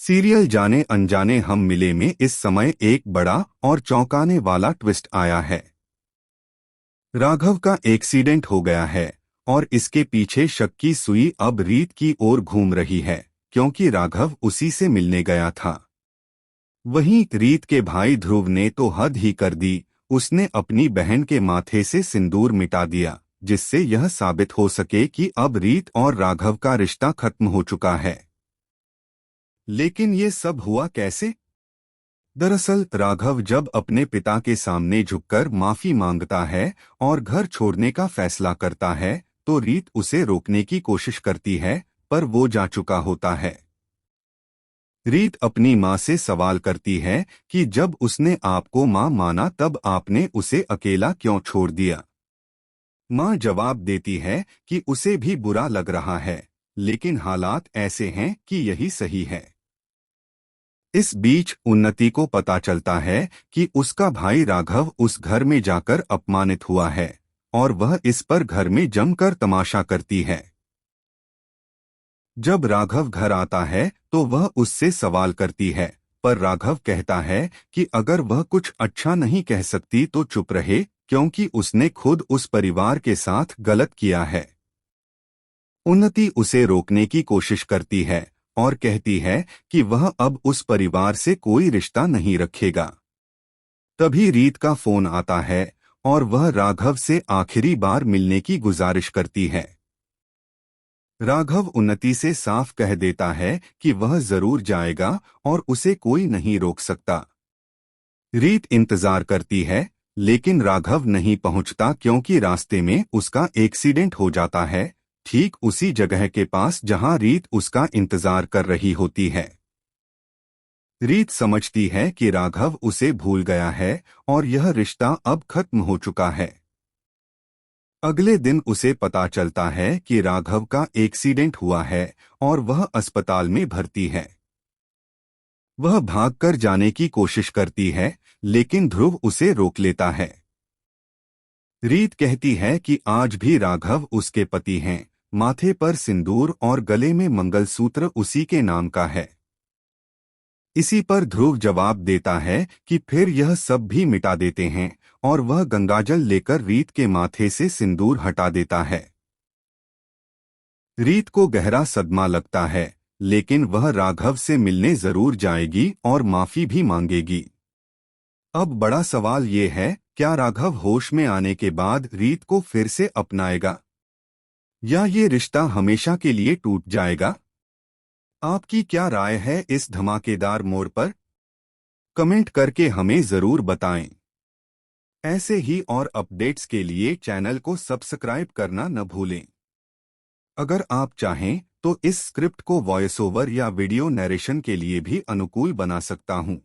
Serial जाने अनजाने हम मिले में इस समय एक बड़ा और चौंकाने वाला ट्विस्ट आया है। राघव का एक्सीडेंट हो गया है और इसके पीछे शक की सुई अब रीत की ओर घूम रही है, क्योंकि राघव उसी से मिलने गया था। वहीं रीत के भाई ध्रुव ने तो हद ही कर दी। उसने अपनी बहन के माथे से सिंदूर मिटा दिया, जिससे यह साबित हो सके कि अब रीत और राघव का रिश्ता खत्म हो चुका है। लेकिन ये सब हुआ कैसे? दरअसल राघव जब अपने पिता के सामने झुककर माफी मांगता है और घर छोड़ने का फैसला करता है, तो रीत उसे रोकने की कोशिश करती है, पर वो जा चुका होता है। रीत अपनी माँ से सवाल करती है कि जब उसने आपको माँ माना तब आपने उसे अकेला क्यों छोड़ दिया। माँ जवाब देती है कि उसे भी बुरा लग रहा है, लेकिन हालात ऐसे हैं कि यही सही है। इस बीच उन्नति को पता चलता है कि उसका भाई राघव उस घर में जाकर अपमानित हुआ है और वह इस पर घर में जमकर तमाशा करती है। जब राघव घर आता है तो वह उससे सवाल करती है, पर राघव कहता है कि अगर वह कुछ अच्छा नहीं कह सकती तो चुप रहे, क्योंकि उसने खुद उस परिवार के साथ गलत किया है। उन्नति उसे रोकने की कोशिश करती है और कहती है कि वह अब उस परिवार से कोई रिश्ता नहीं रखेगा। तभी रीत का फोन आता है और वह राघव से आखिरी बार मिलने की गुजारिश करती है। राघव उन्नति से साफ कह देता है कि वह जरूर जाएगा और उसे कोई नहीं रोक सकता। रीत इंतजार करती है, लेकिन राघव नहीं पहुंचता, क्योंकि रास्ते में उसका एक्सीडेंट हो जाता है, ठीक उसी जगह के पास जहां रीत उसका इंतजार कर रही होती है। रीत समझती है कि राघव उसे भूल गया है और यह रिश्ता अब खत्म हो चुका है। अगले दिन उसे पता चलता है कि राघव का एक्सीडेंट हुआ है और वह अस्पताल में भर्ती है। वह भागकर जाने की कोशिश करती है, लेकिन ध्रुव उसे रोक लेता है। रीत कहती है कि आज भी राघव उसके पति हैं, माथे पर सिंदूर और गले में मंगलसूत्र उसी के नाम का है। इसी पर ध्रुव जवाब देता है कि फिर यह सब भी मिटा देते हैं, और वह गंगाजल लेकर रीत के माथे से सिंदूर हटा देता है। रीत को गहरा सदमा लगता है, लेकिन वह राघव से मिलने जरूर जाएगी और माफी भी मांगेगी। अब बड़ा सवाल ये है, क्या राघव होश में आने के बाद रीत को फिर से अपनाएगा, या ये रिश्ता हमेशा के लिए टूट जाएगा? आपकी क्या राय है इस धमाकेदार मोड़ पर? कमेंट करके हमें जरूर बताएं। ऐसे ही और अपडेट्स के लिए चैनल को सब्सक्राइब करना न भूलें। अगर आप चाहें तो इस स्क्रिप्ट को वॉइस ओवर या वीडियो नरेशन के लिए भी अनुकूल बना सकता हूं।